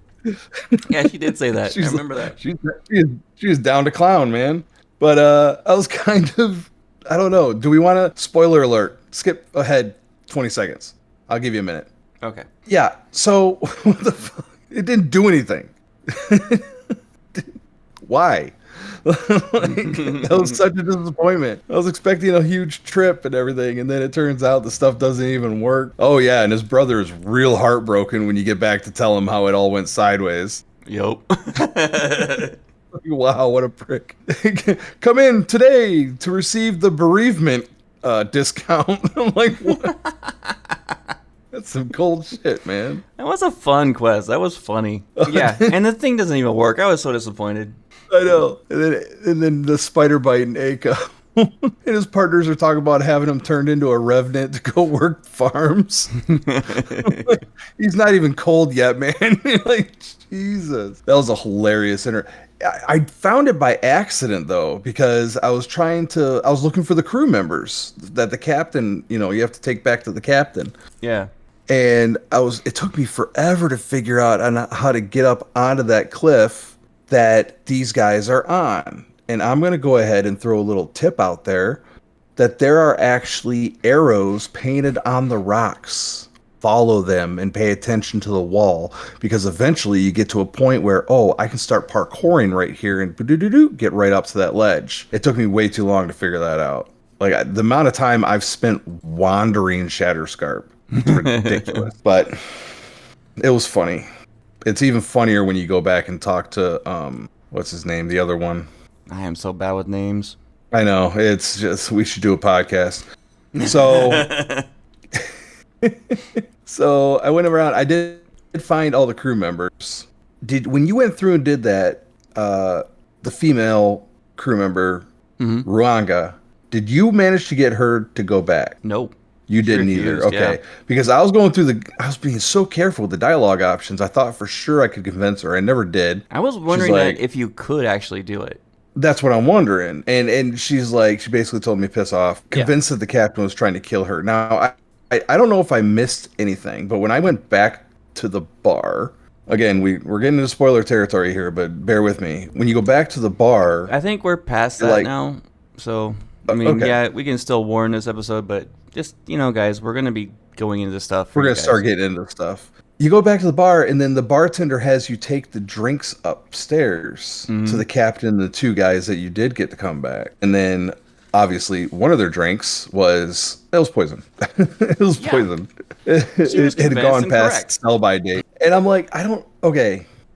Speaker 1: Yeah, she did say that. I remember that.
Speaker 2: She was down to clown, man. But I was kind of, I don't know. Do we want to, spoiler alert, skip ahead 20 seconds. I'll give you a minute.
Speaker 1: Okay.
Speaker 2: Yeah, so what the fuck? It didn't do anything. Why? That was such a disappointment. I was expecting a huge trip and everything, and then it turns out the stuff doesn't even work. Oh yeah, and his brother is real heartbroken when you get back to tell him how it all went sideways.
Speaker 1: Yup.
Speaker 2: Wow, what a prick. Come in today to receive the bereavement discount. I'm like, what? That's some cold shit, man.
Speaker 1: That was a fun quest. That was funny. Yeah, and the thing doesn't even work. I was so disappointed.
Speaker 2: I know. And then the spider bite and Aka. And his partners are talking about having him turned into a revenant to go work farms. He's not even cold yet, man. Like, Jesus. That was a hilarious I found it by accident though, because I was looking for the crew members that the captain, you have to take back to the captain.
Speaker 1: Yeah.
Speaker 2: And it took me forever to figure out how to get up onto that cliff that these guys are on. And I'm going to go ahead and throw a little tip out there that there are actually arrows painted on the rocks. Follow them and pay attention to the wall, because eventually you get to a point where, I can start parkouring right here and get right up to that ledge. It took me way too long to figure that out. Like the amount of time I've spent wandering Shatterscarp. It's ridiculous. But it was funny. It's even funnier when you go back and talk to, what's his name? The other one.
Speaker 1: I am so bad with names.
Speaker 2: I know. It's just, we should do a podcast. So, so I went around. I did find all the crew members. When you went through and did that, the female crew member, Ruanga, did you manage to get her to go back?
Speaker 1: Nope.
Speaker 2: You didn't either. Okay. Yeah. Because I was going through I was being so careful with the dialogue options. I thought for sure I could convince her. I never did.
Speaker 1: I was wondering if you could actually do it.
Speaker 2: That's what I'm wondering. And she's like, she basically told me piss off, convinced that the captain was trying to kill her. Now, I don't know if I missed anything, but when I went back to the bar, again, we're getting into spoiler territory here, but bear with me. When you go back to the bar,
Speaker 1: I think we're past that now. So, I mean, yeah, we can still warn this episode, but just, guys, we're going to be going into stuff.
Speaker 2: We're going to start getting into stuff. You go back to the bar, and then the bartender has you take the drinks upstairs to the captain and the two guys that you did get to come back. And then, obviously, one of their drinks was poison. It was poison. It had gone past sell-by date. And I'm like,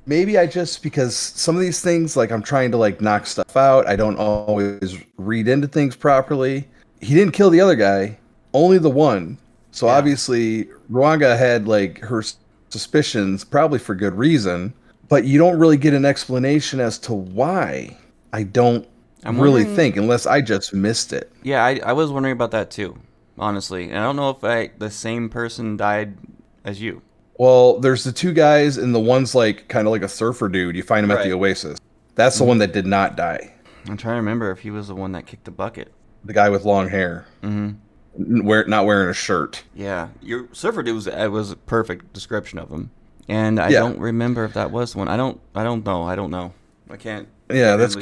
Speaker 2: maybe because some of these things, like, I'm trying to, like, knock stuff out. I don't always read into things properly. He didn't kill the other guy, only the one. So obviously, Ruanga had, like, her suspicions, probably for good reason, but you don't really get an explanation as to why. I'm really think, unless I just missed it.
Speaker 1: Yeah, I was wondering about that too, honestly. And I don't know if the same person died as you.
Speaker 2: Well, there's the two guys, and the one's like kind of like a surfer dude. You find him at the Oasis. That's the one that did not die.
Speaker 1: I'm trying to remember if he was the one that kicked the bucket.
Speaker 2: The guy with long hair. Mm-hmm. Not wearing a shirt.
Speaker 1: Yeah, your surfer dude was a perfect description of him, and I don't remember if that was the one. I don't know. I can't.
Speaker 2: Yeah, that's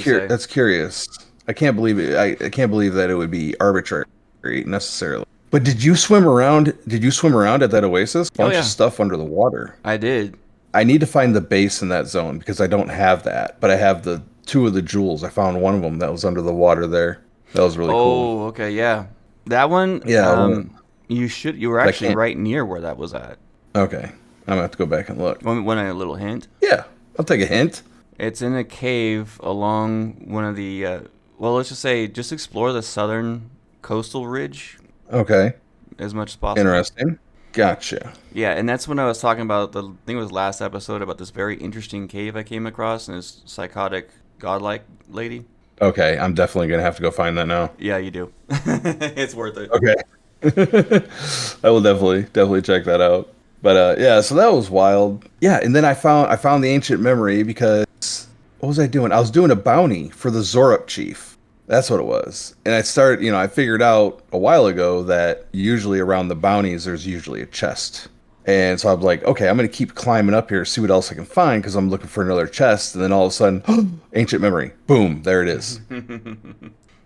Speaker 2: curious. I can't believe it. I can't believe that it would be arbitrary necessarily. But did you swim around? at that oasis? Bunch of stuff under the water.
Speaker 1: I did.
Speaker 2: I need to find the base in that zone because I don't have that, but I have the two of the jewels. I found one of them that was under the water there. That was really cool.
Speaker 1: Oh, okay, yeah. That one, you were actually right near where that was at.
Speaker 2: Okay. I'm going to have to go back and look.
Speaker 1: Want a little hint?
Speaker 2: Yeah, I'll take a hint.
Speaker 1: It's in a cave along one of the, let's just say, just explore the southern coastal ridge.
Speaker 2: Okay.
Speaker 1: As much as possible.
Speaker 2: Interesting. Gotcha.
Speaker 1: Yeah, and that's when I was talking about, I think it was last episode, about this very interesting cave I came across, and this psychotic Godlike lady.
Speaker 2: Okay, I'm definitely going to have to go find that now.
Speaker 1: Yeah, you do. It's worth it.
Speaker 2: Okay. I will definitely check that out. But so that was wild. Yeah, and then I found the ancient memory because what was I doing? I was doing a bounty for the Zorup chief. That's what it was. And I figured out a while ago that usually around the bounties there's usually a chest. And so I was like, okay, I'm going to keep climbing up here, see what else I can find, because I'm looking for another chest. And then all of a sudden, ancient memory. Boom, there it is.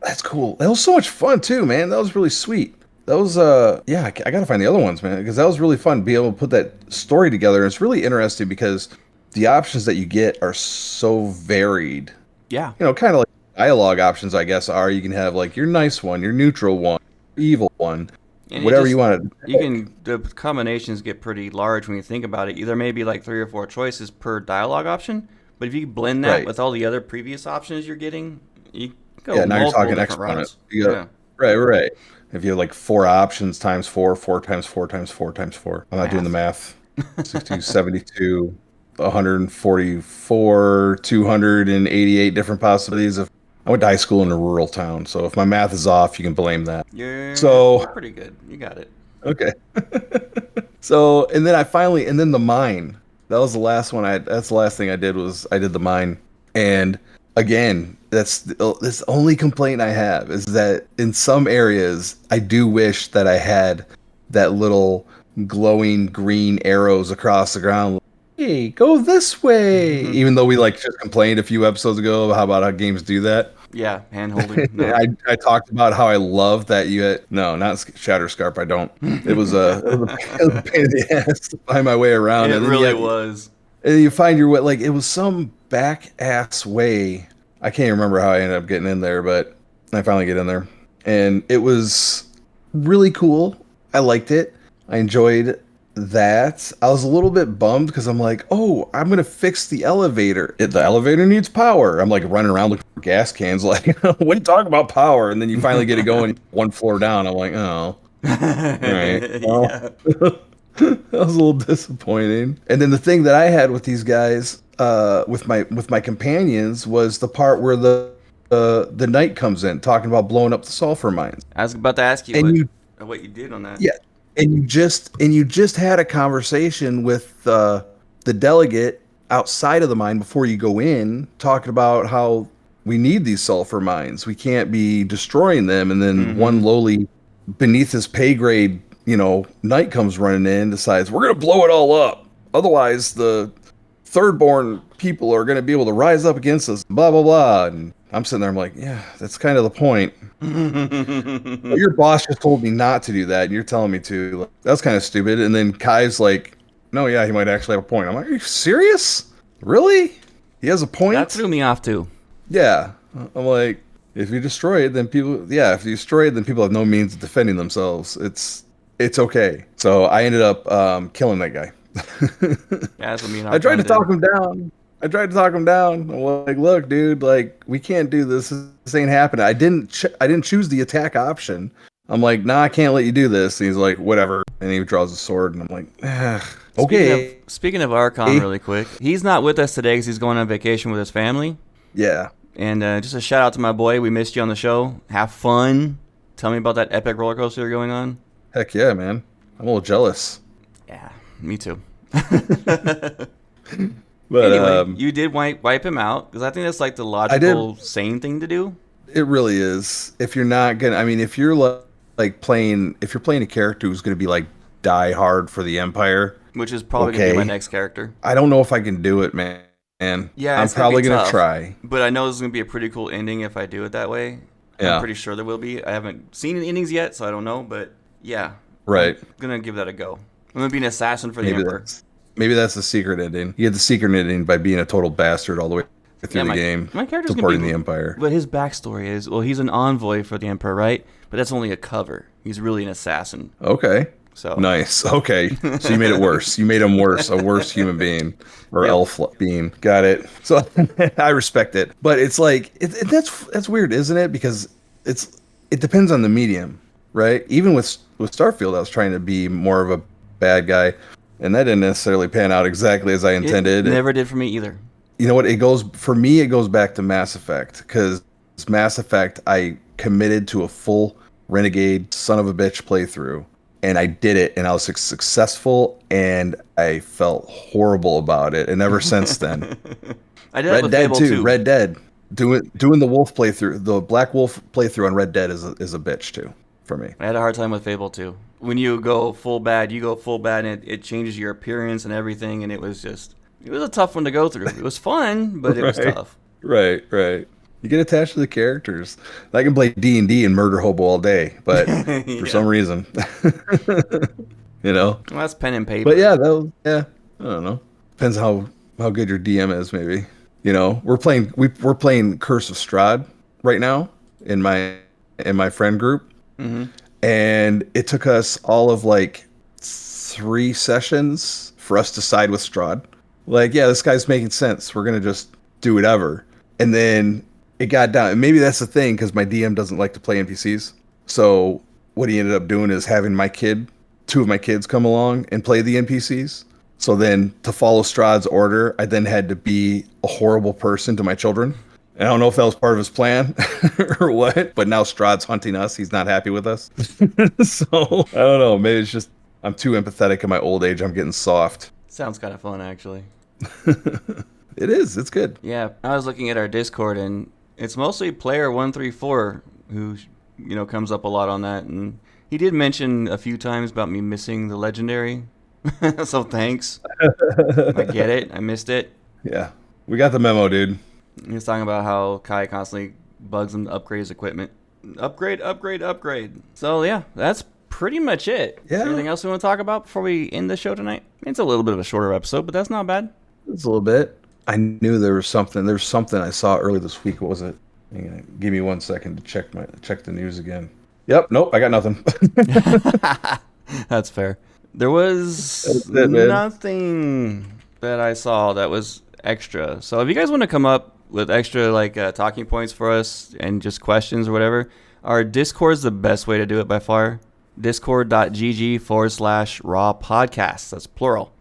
Speaker 2: That's cool. That was so much fun, too, man. That was really sweet. That was, I got to find the other ones, man, because that was really fun to be able to put that story together. And it's really interesting because the options that you get are so varied
Speaker 1: Yeah.
Speaker 2: Kind of like dialogue options, I guess, are you can have like your nice one, your neutral one, evil one,
Speaker 1: And
Speaker 2: whatever you want to pick.
Speaker 1: the combinations get pretty large when you think about it. There may be like 3 or 4 choices per dialogue option, but if you blend that
Speaker 2: Right.
Speaker 1: with all the other previous options you're getting, you go
Speaker 2: Yeah, now you're
Speaker 1: multiple
Speaker 2: talking
Speaker 1: different
Speaker 2: exponent.
Speaker 1: routes.
Speaker 2: You got
Speaker 1: Yeah.
Speaker 2: right, right. If you have like 4 options times four, 4 times 4 times 4 times 4. I'm not doing the
Speaker 1: Math.
Speaker 2: math. 62, 72, 144, 288 different possibilities. If I went to high school in a rural town, so if my math is off, you can blame that.
Speaker 1: You're
Speaker 2: So,
Speaker 1: pretty good. You got it.
Speaker 2: okay. So, and then and then the mine. That was the last one that's the last thing I did was I did the mine. And again, this only complaint I have is that in some areas, I do wish that I had that little glowing green arrows across the ground. Hey, go this way. Even though we like just complained a few episodes ago about how games do that.
Speaker 1: Yeah, hand holding. No.
Speaker 2: I talked about how I love that you had no, not Shatterscarp. I don't. It was a pain in the ass to find my way around,
Speaker 1: It
Speaker 2: and then
Speaker 1: really was.
Speaker 2: you find your way. Like it was some back ass way. I can't remember how I ended up getting in there, but I finally get in there, and it was really cool. I liked it. I enjoyed that. I was a little bit bummed because I'm like, oh, I'm gonna fix the elevator. The elevator needs power. I'm like running around looking for gas cans. Like, what are you talking about power? And then you finally get it going 1 floor down. I'm like, oh, all right. Well,
Speaker 1: Yeah.
Speaker 2: that was a little disappointing. And then the thing that I had with these guys, with my companions, was the part where the knight comes in, talking about blowing up the sulfur mines.
Speaker 1: I was about to ask you
Speaker 2: And
Speaker 1: what you did on that.
Speaker 2: yeah, and you just had a conversation with the delegate outside of the mine before you go in, talking about how we need these sulfur mines. We can't be destroying them. And then one
Speaker 1: Mm-hmm.
Speaker 2: lowly, beneath his pay grade, knight comes running in, decides we're gonna blow it all up. Otherwise, the thirdborn people are gonna be able to rise up against us. Blah blah blah. And I'm sitting there. I'm like, yeah, that's kind of the point. Well, your boss just told me not to do that, and you're telling me to. Like, that's kind of stupid. And then Kai's like, no, yeah, he might actually have a point. I'm like, are you serious? Really? He has a
Speaker 1: That
Speaker 2: point?
Speaker 1: threw me off too.
Speaker 2: Yeah. I'm like, if you destroy it, then if you destroy it, then people have no means of defending themselves. It's okay. So I ended up killing that guy.
Speaker 1: Yeah, that's what me and
Speaker 2: I tried to
Speaker 1: Archon did.
Speaker 2: talk him down. I'm like, look, dude, like we can't do this. This ain't happening. I didn't choose the attack option. I'm like, nah, I can't let you do this. And he's like, whatever. And he draws a sword, and I'm like, okay,
Speaker 1: Speaking of Archon, really quick, he's not with us today because he's going on vacation with his family.
Speaker 2: yeah,
Speaker 1: And just a shout out to my boy. We missed you on the show. Have fun. Tell me about that epic roller coaster you're going on.
Speaker 2: heck yeah, man. I'm a little jealous,
Speaker 1: Yeah, me too.
Speaker 2: but
Speaker 1: Anyway, you did wipe him out because I think that's like the
Speaker 2: I did.
Speaker 1: logical, sane thing to do.
Speaker 2: It really is. If you're not gonna, I mean, if you're if you're playing a character who's gonna be like die hard for the Empire,
Speaker 1: Which is probably going to be my
Speaker 2: okay.
Speaker 1: next character.
Speaker 2: I don't know if I can do it, man. And
Speaker 1: Yeah,
Speaker 2: I'm
Speaker 1: it's going to
Speaker 2: probably
Speaker 1: be
Speaker 2: gonna
Speaker 1: tough.
Speaker 2: try.
Speaker 1: But I know this is going to be a pretty cool ending if I do it that way. I'm
Speaker 2: Yeah,
Speaker 1: pretty sure there will be. I haven't seen any endings yet, so I don't know. But yeah,
Speaker 2: right.
Speaker 1: I'm going to give that a go. I'm going to be an assassin for the
Speaker 2: Maybe
Speaker 1: Emperor.
Speaker 2: that's the secret ending. You get the secret ending by being a total bastard all the way through
Speaker 1: Yeah,
Speaker 2: the game,
Speaker 1: my character's going
Speaker 2: supporting
Speaker 1: to be.
Speaker 2: the Empire.
Speaker 1: But his backstory is well, he's an envoy for the Emperor, right? But that's only a cover. He's really an assassin.
Speaker 2: Okay.
Speaker 1: So
Speaker 2: Nice. Okay. So you made it worse. You made him worse, a worse human being or
Speaker 1: Yep.
Speaker 2: elf being. Got it. So I respect it. But it's like that's weird, isn't it? Because it depends on the medium, right? Even with Starfield, I was trying to be more of a bad guy, and that didn't necessarily pan out exactly as I
Speaker 1: It
Speaker 2: intended.
Speaker 1: never did for me either.
Speaker 2: You know what? It goes back to Mass Effect, because Mass Effect, I committed to a full renegade son of a bitch playthrough, and I did it, and I was successful, and I felt horrible about it, and ever since then.
Speaker 1: I did that
Speaker 2: Red
Speaker 1: with
Speaker 2: Dead
Speaker 1: Fable
Speaker 2: too.
Speaker 1: too.
Speaker 2: Red Dead, doing the wolf playthrough, the Black Wolf playthrough on Red Dead is a bitch too for me.
Speaker 1: I had a hard time with Fable too. When you go full bad, and it changes your appearance and everything, and it was a tough one to go through. It was fun, but it was
Speaker 2: Right.
Speaker 1: tough.
Speaker 2: Right. You get attached to the characters. I can play D&D and murder hobo all day, but for
Speaker 1: Yeah.
Speaker 2: some reason, you know.
Speaker 1: Well, that's pen and paper.
Speaker 2: But yeah, I don't know. Depends how good your DM is, maybe. You know, we're playing Curse of Strahd right now in my friend group,
Speaker 1: Mm-hmm.
Speaker 2: and it took us all of like 3 sessions for us to side with Strahd. Like, yeah, this guy's making sense. We're gonna just do whatever. And then it got down. And maybe that's the thing because my DM doesn't like to play NPCs. So what he ended up doing is having two of my kids come along and play the NPCs. So then to follow Strahd's order, I then had to be a horrible person to my children. And I don't know if that was part of his plan or what, but now Strahd's hunting us. He's not happy with us. So I don't know. Maybe it's just I'm too empathetic in my old age. I'm getting soft.
Speaker 1: Sounds kind of fun, actually.
Speaker 2: It is. It's good.
Speaker 1: Yeah, I was looking at our Discord, and it's mostly player 134 who, comes up a lot on that. And he did mention a few times about me missing the legendary. So thanks. I get it. I missed it.
Speaker 2: Yeah. We got the memo, dude.
Speaker 1: He was talking about how Kai constantly bugs him to upgrade his equipment. Upgrade, upgrade, upgrade. So, yeah, that's pretty much it.
Speaker 2: Yeah.
Speaker 1: Anything else we want to talk about before we end the show tonight? It's a little bit of a shorter episode, but that's not bad.
Speaker 2: It's a little bit. I knew there was something. There's something I saw earlier this week. What was it? Hang on, give me 1 second to check the news again. Yep. Nope. I got nothing.
Speaker 1: That's fair. There was nothing that I saw that was extra. So if you guys want to come up with extra talking points for us and just questions or whatever, our Discord is the best way to do it by far. Discord.gg/raw podcast. That's plural.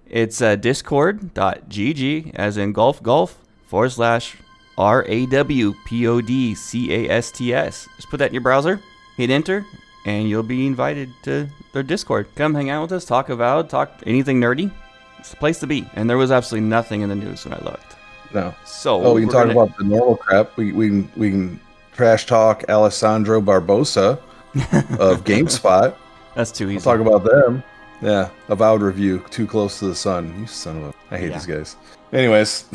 Speaker 1: It's discord.gg as in golf /RAWPODCASTS. Just put that in your browser, hit enter, and you'll be invited to their Discord. Come hang out with us, talk Avowed, talk anything nerdy. It's the place to be. And there was absolutely nothing in the news when I looked.
Speaker 2: No.
Speaker 1: So
Speaker 2: we can talk about the normal crap. We can trash talk Alessandro Barbosa of GameSpot.
Speaker 1: That's too easy.
Speaker 2: We'll talk about them. Yeah, Avowed review. Too close to the sun. You son of a... I hate these guys. Anyways,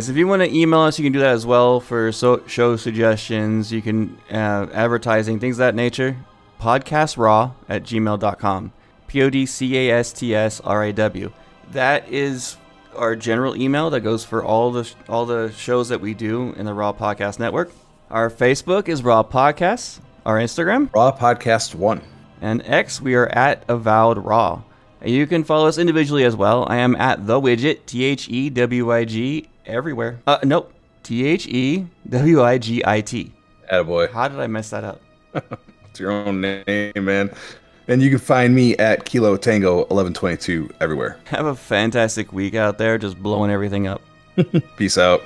Speaker 1: if you want to email us, you can do that as well for show suggestions. You can advertising, things of that nature. podcastraw@gmail.com. PODCASTSRAW. That is our general email that goes for all the shows that we do in the Raw Podcast Network. Our Facebook is Raw Podcasts. Our Instagram,
Speaker 2: Raw Podcast 1.
Speaker 1: And X, we are at Avowed RAW. You can follow us individually as well. I am at the Wigit, THEWIG, everywhere. Nope, THEWIGIT.
Speaker 2: Attaboy.
Speaker 1: How did I mess that up?
Speaker 2: It's your own name, man. And you can find me at Kilo Tango 1122 everywhere.
Speaker 1: Have a fantastic week out there, just blowing everything up.
Speaker 2: Peace out.